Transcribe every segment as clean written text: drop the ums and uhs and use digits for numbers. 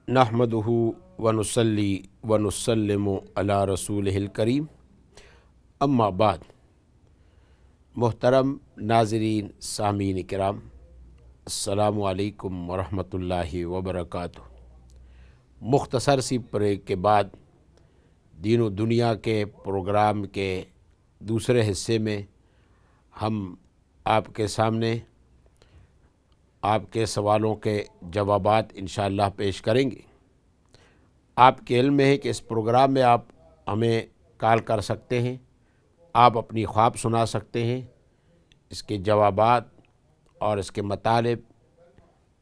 نحمدہ ونصلی ونسلم علی رسولہ الکریم، اما بعد۔ محترم ناظرین، سامعین کرام، السلام علیکم ورحمۃ اللہ وبرکاتہ۔ مختصر سی بریک کے بعد دین و دنیا کے پروگرام کے دوسرے حصے میں ہم آپ کے سامنے آپ کے سوالوں کے جوابات انشاءاللہ پیش کریں گے۔ آپ کے علم میں ہے کہ اس پروگرام میں آپ ہمیں کال کر سکتے ہیں، آپ اپنی خواب سنا سکتے ہیں، اس کے جوابات اور اس کے مطالب،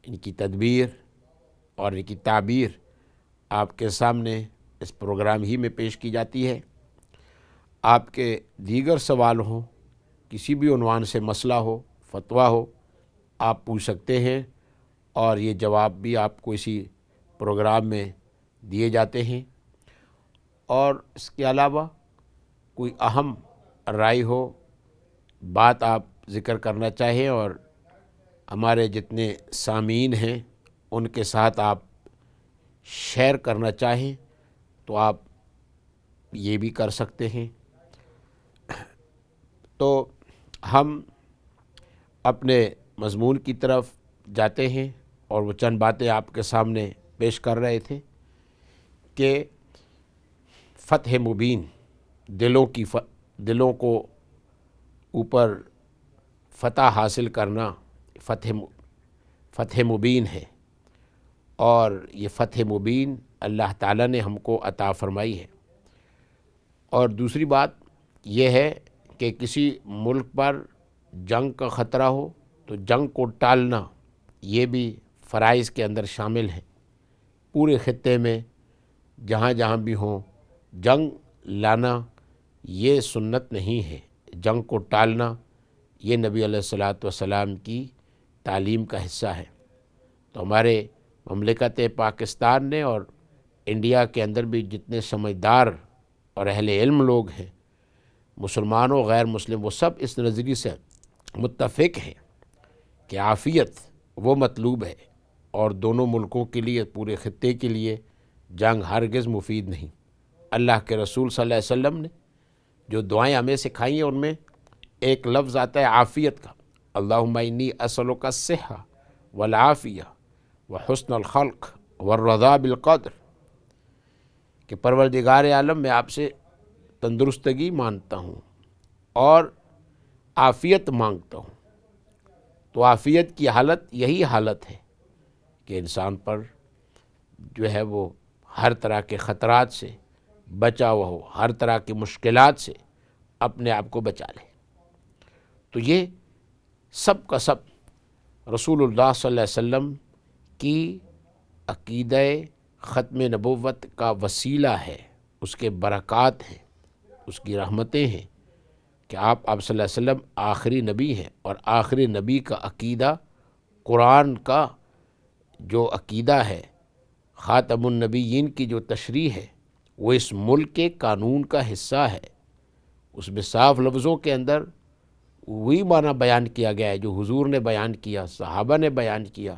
ان کی تدبیر اور ان کی تعبیر آپ کے سامنے اس پروگرام ہی میں پیش کی جاتی ہے۔ آپ کے دیگر سوال ہوں، کسی بھی عنوان سے مسئلہ ہو، فتویٰ ہو، آپ پوچھ سکتے ہیں اور یہ جواب بھی آپ کو اسی پروگرام میں دیے جاتے ہیں۔ اور اس کے علاوہ کوئی اہم رائے ہو، بات آپ ذکر کرنا چاہیں اور ہمارے جتنے سامعین ہیں ان کے ساتھ آپ شیئر کرنا چاہیں تو آپ یہ بھی کر سکتے ہیں۔ تو ہم اپنے مضمون کی طرف جاتے ہیں اور وہ چند باتیں آپ کے سامنے پیش کر رہے تھے کہ فتح مبین، دلوں کو اوپر فتح حاصل کرنا فتح مبین ہے، اور یہ فتح مبین اللہ تعالیٰ نے ہم کو عطا فرمائی ہے۔ اور دوسری بات یہ ہے کہ کسی ملک پر جنگ کا خطرہ ہو تو جنگ کو ٹالنا یہ بھی فرائض کے اندر شامل ہے۔ پورے خطے میں جہاں جہاں بھی ہوں جنگ لانا یہ سنت نہیں ہے، جنگ کو ٹالنا یہ نبی علیہ الصلاۃ والسلام کی تعلیم کا حصہ ہے۔ تو ہمارے مملکت پاکستان نے اور انڈیا کے اندر بھی جتنے سمجھدار اور اہل علم لوگ ہیں، مسلمان و غیر مسلم، وہ سب اس نظریے سے متفق ہیں کہ عافیت وہ مطلوب ہے، اور دونوں ملکوں کے لیے، پورے خطے کے لیے جنگ ہرگز مفید نہیں۔ اللہ کے رسول صلی اللہ علیہ وسلم نے جو دعائیں ہمیں سکھائی ہیں ان میں ایک لفظ آتا ہے عافیت کا، اللہم انی اسألک الصحہ والعافیہ وحسن الخلق والرضا بالقدر، کہ پروردگار عالم میں آپ سے تندرستگی مانگتا ہوں اور عافیت مانگتا ہوں۔ تو عافیت کی حالت یہی حالت ہے کہ انسان پر جو ہے وہ ہر طرح کے خطرات سے بچا ہوا ہو، ہر طرح کی مشکلات سے اپنے آپ کو بچا لے۔ تو یہ سب کا سب رسول اللہ صلی اللہ علیہ وسلم کی عقیدہ ختم نبوت کا وسیلہ ہے، اس کے برکات ہیں، اس کی رحمتیں ہیں کہ آپ صلی اللہ علیہ وسلم آخری نبی ہیں، اور آخری نبی کا عقیدہ قرآن کا جو عقیدہ ہے، خاتم النبیین کی جو تشریح ہے، وہ اس ملک کے قانون کا حصہ ہے۔ اس میں صاف لفظوں کے اندر وہی معنی بیان کیا گیا ہے جو حضور نے بیان کیا، صحابہ نے بیان کیا،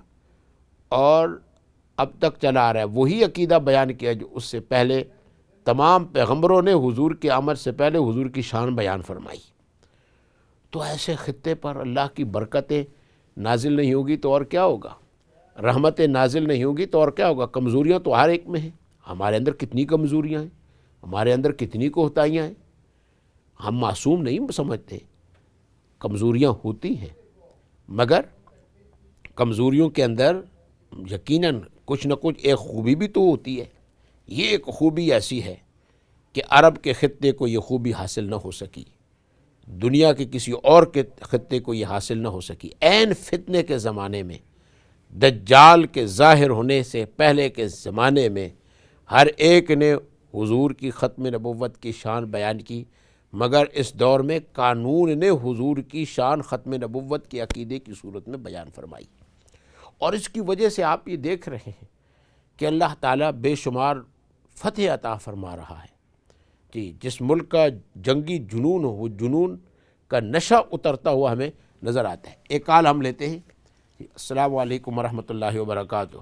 اور اب تک چلا آ رہا ہے۔ وہی عقیدہ بیان کیا جو اس سے پہلے تمام پیغمبروں نے حضور کی آمد سے پہلے حضور کی شان بیان فرمائی۔ تو ایسے خطے پر اللہ کی برکتیں نازل نہیں ہوگی تو اور کیا ہوگا، رحمتیں نازل نہیں ہوگی تو اور کیا ہوگا۔ کمزوریاں تو ہر ایک میں ہیں، ہمارے اندر کتنی کمزوریاں ہیں، ہمارے اندر کتنی کوتاہیاں ہیں، ہم معصوم نہیں سمجھتے، کمزوریاں ہوتی ہیں، مگر کمزوریوں کے اندر یقیناً کچھ نہ کچھ ایک خوبی بھی تو ہوتی ہے۔ یہ ایک خوبی ایسی ہے کہ عرب کے خطے کو یہ خوبی حاصل نہ ہو سکی، دنیا کے کسی اور کے خطے کو یہ حاصل نہ ہو سکی۔ عین فتنے کے زمانے میں، دجال کے ظاہر ہونے سے پہلے کے زمانے میں، ہر ایک نے حضور کی ختم نبوت کی شان بیان کی، مگر اس دور میں قانون نے حضور کی شان ختم نبوت کے عقیدے کی صورت میں بیان فرمائی۔ اور اس کی وجہ سے آپ یہ دیکھ رہے ہیں کہ اللہ تعالیٰ بے شمار فتح عطا فرما رہا ہے۔ جی، جس ملک کا جنگی جنون ہو، وہ جنون کا نشہ اترتا ہوا ہمیں نظر آتا ہے۔ ایک کال ہم لیتے ہیں۔ السلام علیکم ورحمۃ اللہ وبرکاتہ۔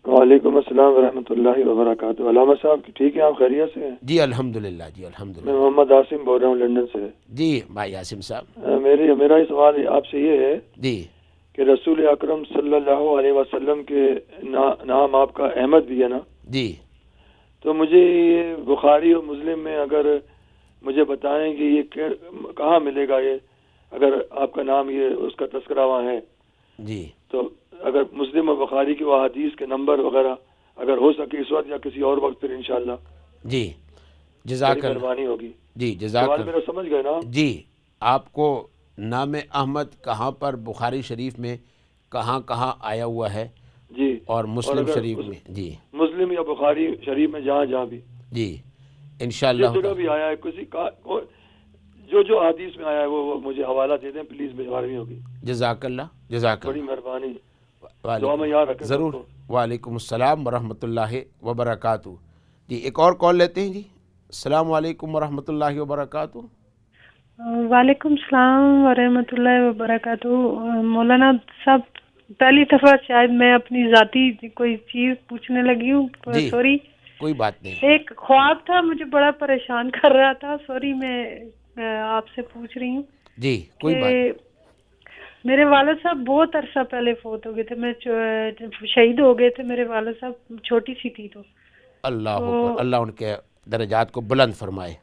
وعلیکم السلام ورحمۃ اللہ وبرکاتہ۔ علامہ صاحب ٹھیک ہے، آپ خیریت سے ہیں؟ جی الحمدللہ، جی میں الحمدللہ۔ محمد عاصم بول رہا ہوں لندن سے۔ جی بھائی عاصم صاحب۔ میرا یہ سوال آپ سے یہ ہے جی کہ رسول اکرم صلی اللہ علیہ وسلم کے نام آپ کا احمد بھی ہے نا؟ جی تو مجھے یہ بخاری اور مسلم میں اگر مجھے بتائیں کہ یہ کہاں ملے گا، یہ اگر آپ کا نام یہ اس کا تذکرہ وہاں ہے جی تو اگر مسلم اور بخاری کی وہ حدیث کے نمبر وغیرہ اگر ہو سکے اس وقت یا کسی اور وقت پھر انشاءاللہ جی بڑی جزاک اللہ۔ مہربانی ہوگی۔ جی جزاک سوال اللہ۔ میرا سمجھ گئے نا؟ جی آپ کو نام احمد کہاں پر بخاری شریف میں کہاں کہاں آیا ہوا ہے جی، اور مسلم اگر شریف میں؟ جی مسلم یا بخاری شریف میں جہاں جہاں بھی جی جس انشاءاللہ جگہ تعالی۔ بھی آیا ہے کسی کا جو حدیث میں آیا ہے وہ مجھے حوالہ دے دیں پلیز، مہربانی ہوگی، جزاک اللہ، جزاک بڑی اللہ۔ مہربانی۔ دعا وعلیکم، میں یاد رکھیں سب ضرور۔ کو۔ وعلیکم السلام ورحمۃ اللہ وبرکاتہ۔ جی ایک اور کال لیتے ہیں۔ جی السلام علیکم ورحمۃ اللہ وبرکاتہ۔ وعلیکم السلام ورحمۃ اللہ وبرکاتہ۔ مولانا صاحب پہلی دفعہ شاید میں اپنی ذاتی کوئی چیز پوچھنے لگی ہوں، جی سوری۔ کوئی بات نہیں۔ ایک خواب تھا مجھے بڑا پریشان کر رہا تھا، سوری میں آپ سے پوچھ رہی ہوں جی کوئی کہ بات نہیں۔ میرے والد صاحب بہت عرصہ پہلے فوت ہو گئے تھے، میں شہید ہو گئے تھے میرے والد صاحب، چھوٹی سی تھی اللہ تو اکبر، اللہ ان کے درجات کو بلند فرمائے۔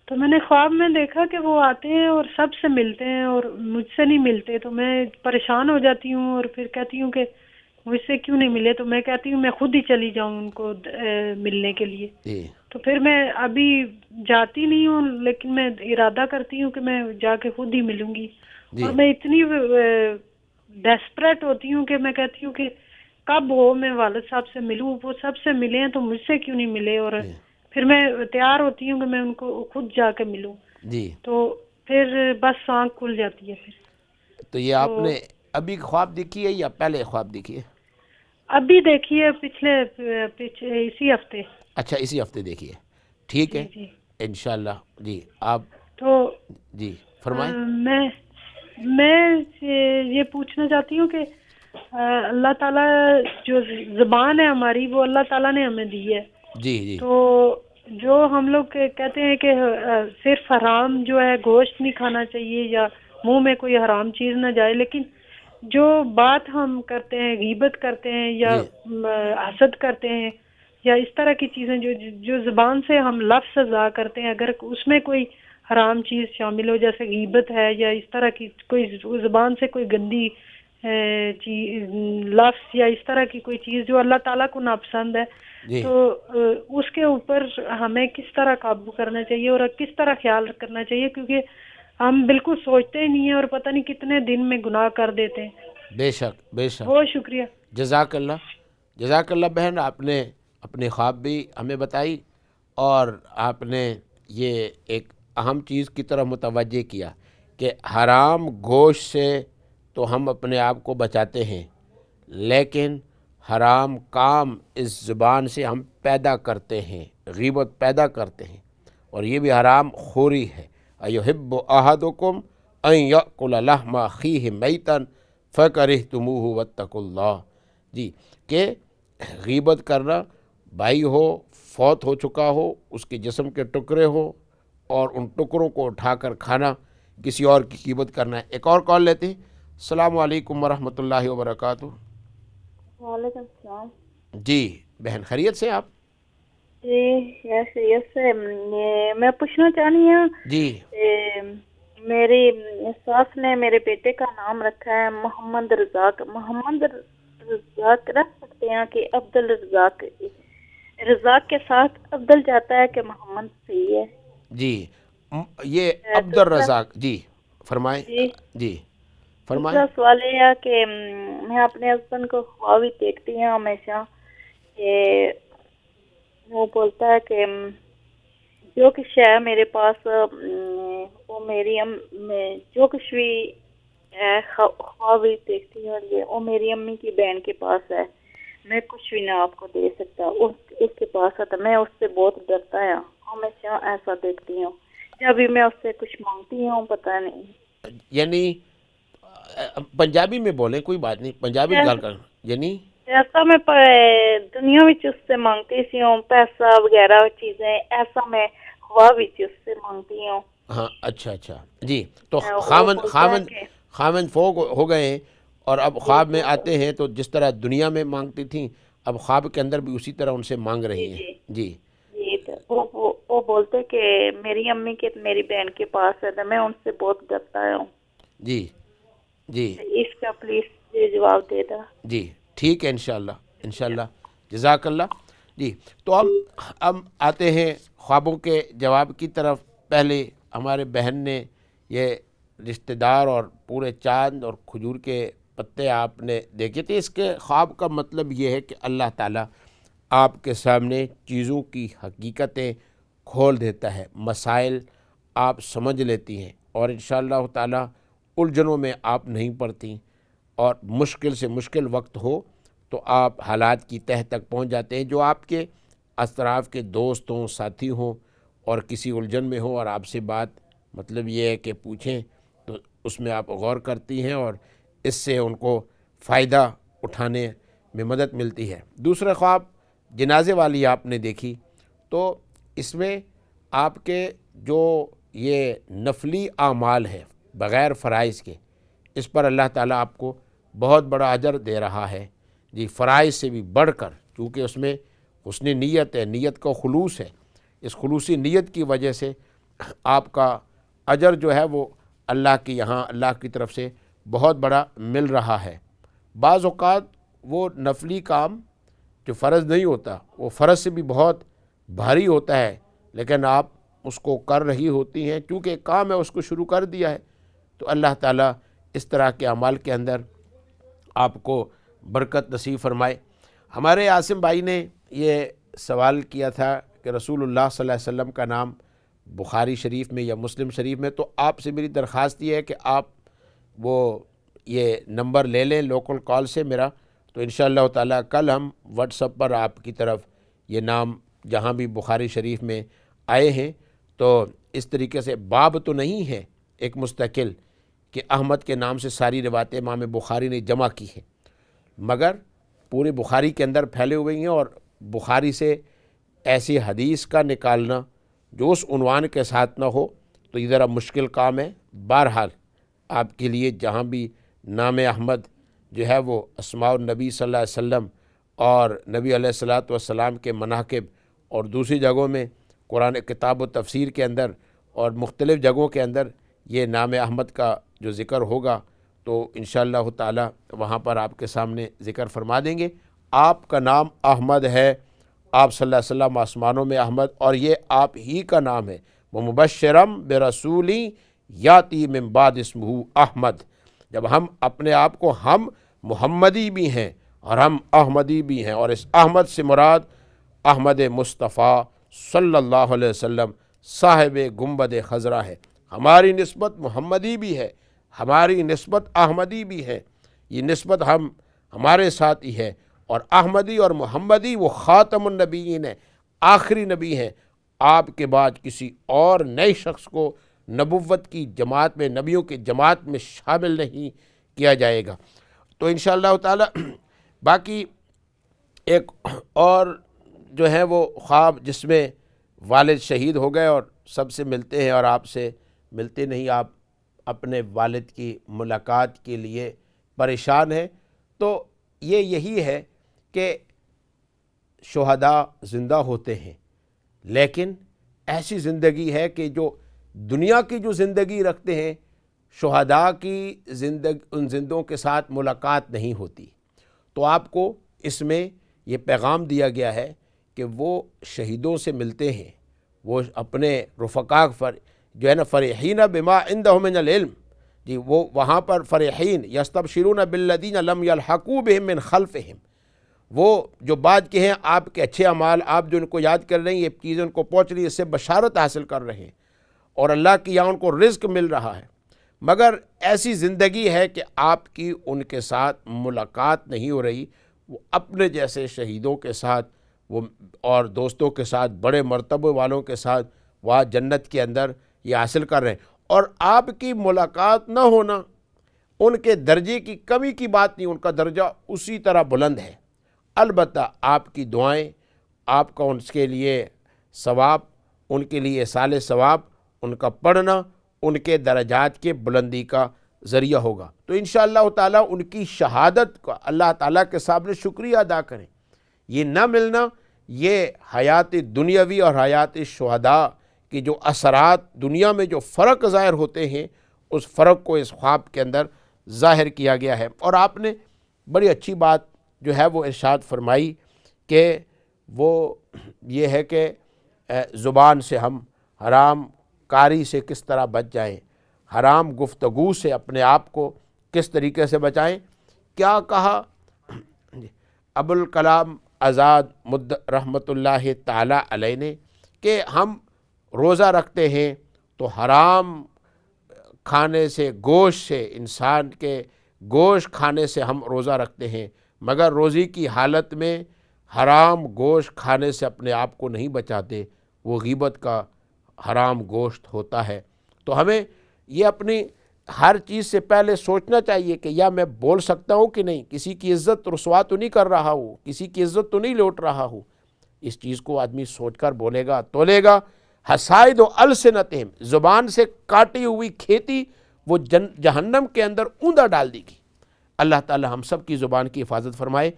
تو میں نے خواب میں دیکھا کہ وہ آتے ہیں اور سب سے ملتے ہیں اور مجھ سے نہیں ملتے، تو میں پریشان ہو جاتی ہوں اور پھر کہتی ہوں کہ مجھ سے کیوں نہیں ملے، تو میں کہتی ہوں میں خود ہی چلی جاؤں ان کو ملنے کے لیے۔ جی تو پھر میں ابھی جاتی نہیں ہوں، لیکن میں ارادہ کرتی ہوں کہ میں جا کے خود ہی ملوں گی، جی اور میں اتنی ڈیسپریٹ ہوتی ہوں کہ میں کہتی ہوں کہ کب ہو میں والد صاحب سے ملوں، وہ سب سے ملے ہیں تو مجھ سے کیوں نہیں ملے، اور جی پھر میں تیار ہوتی ہوں کہ میں ان کو خود جا کے ملوں، جی۔ تو پھر بس آنکھ کھل جاتی ہے پھر۔ تو یہ آپ نے ابھی خواب دیکھی ہے یا پہلے خواب دیکھی ہے؟ ابھی دیکھیے پچھلے اسی ہفتے۔ اچھا اسی ہفتے دیکھی ہے، ٹھیک ہے جی جی۔ انشاءاللہ۔ جی آپ تو جی فرمائیں۔ میں یہ پوچھنا چاہتی ہوں کہ اللہ تعالیٰ جو زبان ہے ہماری وہ اللہ تعالیٰ نے ہمیں دی ہے، جی جی تو جو ہم لوگ کہتے ہیں کہ صرف حرام جو ہے گوشت نہیں کھانا چاہیے یا منہ میں کوئی حرام چیز نہ جائے، لیکن جو بات ہم کرتے ہیں، غیبت کرتے ہیں یا جی حسد کرتے ہیں یا اس طرح کی چیزیں جو زبان سے ہم لفظ ادا کرتے ہیں، اگر اس میں کوئی حرام چیز شامل ہو جیسے غیبت ہے یا اس طرح کی کوئی زبان سے کوئی گندی لفظ یا اس طرح کی کوئی چیز جو اللہ تعالیٰ کو ناپسند ہے، جی تو اس کے اوپر ہمیں کس طرح قابو کرنا چاہیے اور کس طرح خیال کرنا چاہیے، کیونکہ ہم بالکل سوچتے ہی نہیں ہیں اور پتہ نہیں کتنے دن میں گناہ کر دیتے ہیں۔ بے شک بے شک۔ بہت شکریہ۔ جزاک اللہ، جزاک اللہ بہن، آپ نے اپنے خواب بھی ہمیں بتائی اور آپ نے یہ ایک اہم چیز کی طرف متوجہ کیا کہ حرام گوشت سے تو ہم اپنے آپ کو بچاتے ہیں، لیکن حرام کام اس زبان سے ہم پیدا کرتے ہیں، غیبت پیدا کرتے ہیں، اور یہ بھی حرام خوری ہے۔ ایحب احدکم ان یأکل لحم اخیہ میتا فکرہتموہ واتقوا اللہ۔ جی کہ غیبت کرنا، بھائی ہو فوت ہو چکا ہو اس کے جسم کے ٹکڑے ہو اور ان ٹکڑوں کو اٹھا کر کھانا، کسی اور کی غیبت کرنا ہے۔ ایک اور کال لیتے ہیں۔ السلام علیکم ورحمۃ اللہ وبرکاتہ۔ وعلیکم السلام۔ جی بہن خیریت سے آپ؟ جی خیریت سے۔ میں پوچھنا چاہنی ہوں، جی میری ساس نے میرے بیٹے کا نام رکھا ہے محمد رزاق۔ محمد رزاق رکھ سکتے ہیں کہ عبد الرزاق؟ رزاق کے ساتھ عبدل جاتا ہے کہ محمد صحیح ہے؟ جی یہ عبد الرزاق۔ جی فرمائیں۔ جی جی فرمائیں۔ دوسرا سوال یہ ہے کہ میں اپنے ہسبینڈ کو خواب ہی دیکھتی ہوں ہمیشہ کہ وہ بولتا ہے کہ جو کچھ ہے میرے پاس وہ میری جو کچھ بھی ہے خواب ہی دیکھتی ہوں یہ وہ میری امی کی بہن کے پاس ہے، میں کچھ بھی نہ آپ کو دے سکتا، اس کے پاس ہے، میں اس سے بہت ڈرتا ہے، ہمیشہ ایسا دیکھتی ہوں، جب بھی میں اس سے کچھ مانگتی ہوں پتہ نہیں۔ یعنی پنجابی میں بولیں، کوئی بات نہیں، پنجابی گال کر، یعنی ایسا میں دنیا وچ اس سے مانگتی سی ہوں پیسہ وغیرہ چیزیں، ایسا میں خواب وچ اس سے مانگتی ہوں. ہاں اچھا اچھا جی. تو وہ خاوند بولتا ہے خاوند کہ خاوند فوق ہو گئے ہیں اور اب خواب میں آتے ہیں، تو جس طرح دنیا میں مانگتی تھیں اب خواب کے اندر بھی اسی طرح ان سے مانگ رہی ہیں. جی جی تو وہ بولتے کہ میری امی کے میری بہن کے پاس ہے، تو میں ان سے بہت ڈرتا ہوں. جی جی اس کا پلیز یہ جواب دے دا. جی ٹھیک ہے انشاءاللہ انشاءاللہ. جزاک اللہ. جی تو اب آتے ہیں خوابوں کے جواب کی طرف. پہلے ہمارے بہن نے یہ رشتہ دار اور پورے چاند اور کھجور کے پتے آپ نے دیکھے تھے. اس کے خواب کا مطلب یہ ہے کہ اللہ تعالیٰ آپ کے سامنے چیزوں کی حقیقتیں کھول دیتا ہے، مسائل آپ سمجھ لیتی ہیں اور انشاءاللہ تعالیٰ الجھنوں میں آپ نہیں پڑتی، اور مشکل سے مشکل وقت ہو تو آپ حالات کی تہہ تک پہنچ جاتے ہیں. جو آپ کے اطراف کے دوست ہوں، ساتھی ہوں اور کسی الجھن میں ہوں اور آپ سے بات مطلب یہ ہے کہ پوچھیں، تو اس میں آپ غور کرتی ہیں اور اس سے ان کو فائدہ اٹھانے میں مدد ملتی ہے. دوسرا خواب جنازے والی آپ نے دیکھی، تو اس میں آپ کے جو یہ نفلی اعمال ہے بغیر فرائض کے، اس پر اللہ تعالیٰ آپ کو بہت بڑا اجر دے رہا ہے. جی فرائض سے بھی بڑھ کر، کیونکہ اس میں حسن نیت ہے، نیت کا خلوص ہے. اس خلوصی نیت کی وجہ سے آپ کا اجر جو ہے وہ اللہ کے یہاں اللہ کی طرف سے بہت بڑا مل رہا ہے. بعض اوقات وہ نفلی کام جو فرض نہیں ہوتا وہ فرض سے بھی بہت بھاری ہوتا ہے، لیکن آپ اس کو کر رہی ہوتی ہیں، چونکہ ایک کام ہے اس کو شروع کر دیا ہے. تو اللہ تعالیٰ اس طرح کے اعمال کے اندر آپ کو برکت نصیب فرمائے. ہمارے عاصم بھائی نے یہ سوال کیا تھا کہ رسول اللہ صلی اللہ علیہ وسلم کا نام بخاری شریف میں یا مسلم شریف میں، تو آپ سے میری درخواست یہ ہے کہ آپ وہ یہ نمبر لے لیں لوکل کال سے میرا، تو انشاءاللہ تعالیٰ کل ہم واٹس ایپ پر آپ کی طرف یہ نام جہاں بھی بخاری شریف میں آئے ہیں، تو اس طریقے سے باب تو نہیں ہے ایک مستقل کہ احمد کے نام سے ساری روایتیں امام بخاری نے جمع کی ہیں، مگر پورے بخاری کے اندر پھیلے ہوئے ہیں، اور بخاری سے ایسی حدیث کا نکالنا جو اس عنوان کے ساتھ نہ ہو تو یہ ذرا مشکل کام ہے. بہرحال آپ کے لیے جہاں بھی نام احمد جو ہے وہ اسماء النبی صلی اللہ علیہ وسلم اور نبی علیہ الصلاۃ والسلام کے مناقب اور دوسری جگہوں میں قرآن کتاب و تفسیر کے اندر اور مختلف جگہوں کے اندر یہ نام احمد کا جو ذکر ہوگا تو انشاءاللہ تعالی وہاں پر آپ کے سامنے ذکر فرما دیں گے. آپ کا نام احمد ہے، آپ صلی اللہ علیہ وسلم آسمانوں میں احمد، اور یہ آپ ہی کا نام ہے. وَمُبَشِّرًا بِرَسُولٍ یاتی من بعد اسمہ احمد. جب ہم اپنے آپ کو ہم محمدی بھی ہیں اور ہم احمدی بھی ہیں، اور اس احمد سے مراد احمد مصطفیٰ صلی اللہ علیہ وسلم صاحب گنبد خضرا ہے. ہماری نسبت محمدی بھی ہے، ہماری نسبت احمدی بھی ہے، یہ نسبت ہمارے ساتھ ہی ہے. اور احمدی اور محمدی وہ خاتم النبیین ہیں، آخری نبی ہیں. آپ کے بعد کسی اور نئے شخص کو نبوت کی جماعت میں، نبیوں کی جماعت میں شامل نہیں کیا جائے گا. تو انشاءاللہ تعالی باقی ایک اور جو ہے وہ خواب جس میں والد شہید ہو گئے اور سب سے ملتے ہیں اور آپ سے ملتے نہیں، آپ اپنے والد کی ملاقات کے لیے پریشان ہیں. تو یہی ہے کہ شہداء زندہ ہوتے ہیں، لیکن ایسی زندگی ہے کہ جو دنیا کی جو زندگی رکھتے ہیں، شہداء کی زندگی ان زندوں کے ساتھ ملاقات نہیں ہوتی. تو آپ کو اس میں یہ پیغام دیا گیا ہے کہ وہ شہیدوں سے ملتے ہیں، وہ اپنے رفقاء جو ہے نا فرحین بما عندهم من العلم، جی وہ وہاں پر فرحین یستبشرون بالذین لم یلحقوا بهم من خلفهم، وہ جو بعد کے ہیں آپ کے اچھے اعمال، آپ جو ان کو یاد کر رہے ہیں، یہ چیزیں ان کو پہنچ رہی ہے، اس سے بشارت حاصل کر رہے ہیں اور اللہ کی یہاں ان کو رزق مل رہا ہے. مگر ایسی زندگی ہے کہ آپ کی ان کے ساتھ ملاقات نہیں ہو رہی. وہ اپنے جیسے شہیدوں کے ساتھ وہ اور دوستوں کے ساتھ بڑے مرتبے والوں کے ساتھ وہاں جنت کے اندر یہ حاصل کر رہے ہیں. اور آپ کی ملاقات نہ ہونا ان کے درجے کی کمی کی بات نہیں، ان کا درجہ اسی طرح بلند ہے. البتہ آپ کی دعائیں، آپ کا ان کے لیے ثواب، ان کے لیے اصال ثواب، ان کا پڑھنا ان کے درجات کے بلندی کا ذریعہ ہوگا۔ تو انشاءاللہ تعالیٰ ان کی شہادت کا اللہ تعالیٰ کے سامنے شکریہ ادا کریں۔ یہ نہ ملنا، یہ حیات دنیاوی اور حیات شہداء کی جو اثرات دنیا میں جو فرق ظاہر ہوتے ہیں، اس فرق کو اس خواب کے اندر ظاہر کیا گیا ہے۔ اور آپ نے بڑی اچھی بات جو ہے وہ ارشاد فرمائی کہ وہ یہ ہے کہ زبان سے ہم حرام کاری سے کس طرح بچ جائیں، حرام گفتگو سے اپنے آپ کو کس طریقے سے بچائیں۔ کیا کہا ابوالکلام آزاد رحمۃ اللہ تعالی علیہ نے کہ ہم روزہ رکھتے ہیں تو حرام کھانے سے، گوشت سے، انسان کے گوشت کھانے سے ہم روزہ رکھتے ہیں، مگر روزی کی حالت میں حرام گوشت کھانے سے اپنے آپ کو نہیں بچاتے، وہ غیبت کا حرام گوشت ہوتا ہے۔ تو ہمیں یہ اپنی ہر چیز سے پہلے سوچنا چاہیے کہ یا میں بول سکتا ہوں کہ نہیں، کسی کی عزت رسوا تو نہیں کر رہا ہوں، کسی کی عزت تو نہیں لوٹ رہا ہوں۔ اس چیز کو آدمی سوچ کر بولے گا، تولے گا۔ حسائد و السنتہم، زبان سے کاٹی ہوئی کھیتی وہ جہنم کے اندر اوندا ڈال دی گی۔ اللہ تعالی ہم سب کی زبان کی حفاظت فرمائے۔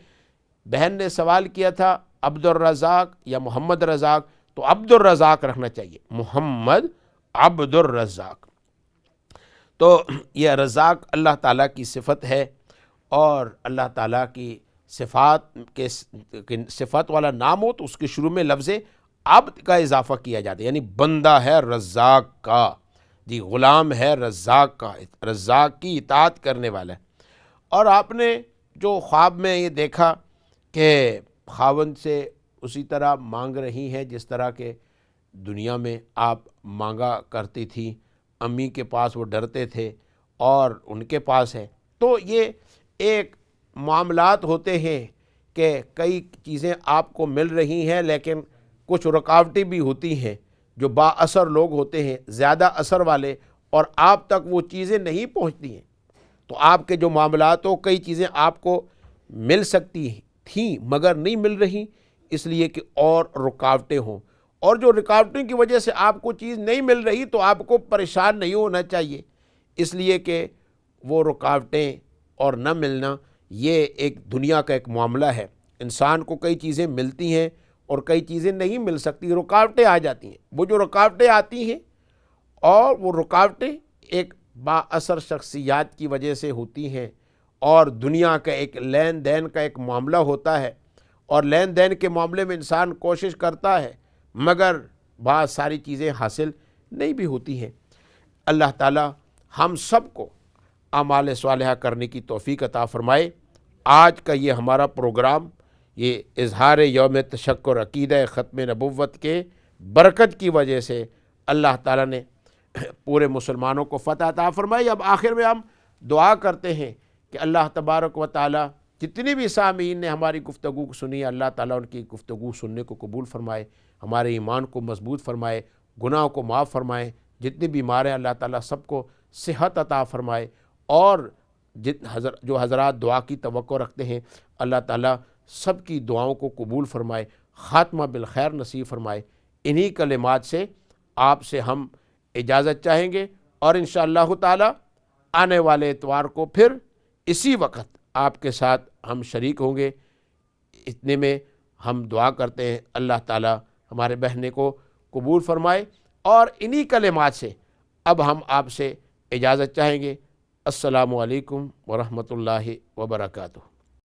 بہن نے سوال کیا تھا عبد الرزاق یا محمد رزاق، تو عبد الرزاق رکھنا چاہیے، محمد عبد الرزاق۔ تو یہ رزاق اللہ تعالیٰ کی صفت ہے، اور اللہ تعالیٰ کی صفات والا نام ہو تو اس کے شروع میں لفظ عبد کا اضافہ کیا جاتا ہے، یعنی بندہ ہے رزاق کا، جی غلام ہے رزاق کا، رزاق کی اطاعت کرنے والا ہے۔ اور آپ نے جو خواب میں یہ دیکھا کہ خاوند سے اسی طرح مانگ رہی ہیں جس طرح کے دنیا میں آپ مانگا کرتی تھی، امی کے پاس وہ ڈرتے تھے اور ان کے پاس ہے، تو یہ ایک معاملات ہوتے ہیں کہ کئی چیزیں آپ کو مل رہی ہیں لیکن کچھ رکاوٹیں بھی ہوتی ہیں، جو با اثر لوگ ہوتے ہیں، زیادہ اثر والے، اور آپ تک وہ چیزیں نہیں پہنچتی ہیں۔ تو آپ کے جو معاملات ہو، کئی چیزیں آپ کو مل سکتی تھیں مگر نہیں مل رہی، اس لیے کہ اور رکاوٹیں ہوں، اور جو رکاوٹوں کی وجہ سے آپ کو چیز نہیں مل رہی تو آپ کو پریشان نہیں ہونا چاہیے، اس لیے کہ وہ رکاوٹیں اور نہ ملنا یہ ایک دنیا کا ایک معاملہ ہے۔ انسان کو کئی چیزیں ملتی ہیں اور کئی چیزیں نہیں مل سکتی، رکاوٹیں آ جاتی ہیں۔ وہ جو رکاوٹیں آتی ہیں، اور وہ رکاوٹیں ایک با اثر شخصیات کی وجہ سے ہوتی ہیں، اور دنیا کا ایک لین دین کا ایک معاملہ ہوتا ہے، اور لین دین کے معاملے میں انسان کوشش کرتا ہے مگر بہت ساری چیزیں حاصل نہیں بھی ہوتی ہیں۔ اللہ تعالی ہم سب کو اعمال صالحہ کرنے کی توفیق عطا فرمائے۔ آج کا یہ ہمارا پروگرام، یہ اظہار یوم تشکر عقیدہ ختم نبوت کے برکت کی وجہ سے اللہ تعالیٰ نے پورے مسلمانوں کو فتح عطا فرمائی۔ اب آخر میں ہم دعا کرتے ہیں کہ اللہ تبارک و تعالیٰ جتنی بھی سامعین نے ہماری گفتگو کو سنی، اللہ تعالیٰ ان کی گفتگو سننے کو قبول فرمائے، ہمارے ایمان کو مضبوط فرمائے، گناہوں کو معاف فرمائے، جتنی بیمار ہیں اللہ تعالیٰ سب کو صحت عطا فرمائے، اور جو حضرات دعا کی توقع رکھتے ہیں اللہ تعالیٰ سب کی دعاؤں کو قبول فرمائے، خاتمہ بالخیر نصیب فرمائے۔ انہی کلمات سے آپ سے ہم اجازت چاہیں گے، اور انشاءاللہ تعالیٰ آنے والے اتوار کو پھر اسی وقت آپ کے ساتھ ہم شریک ہوں گے۔ اتنے میں ہم دعا کرتے ہیں اللہ تعالیٰ ہمارے بہنے کو قبول فرمائے، اور انہی کلمات سے اب ہم آپ سے اجازت چاہیں گے۔ السلام علیکم ورحمۃ اللہ وبرکاتہ۔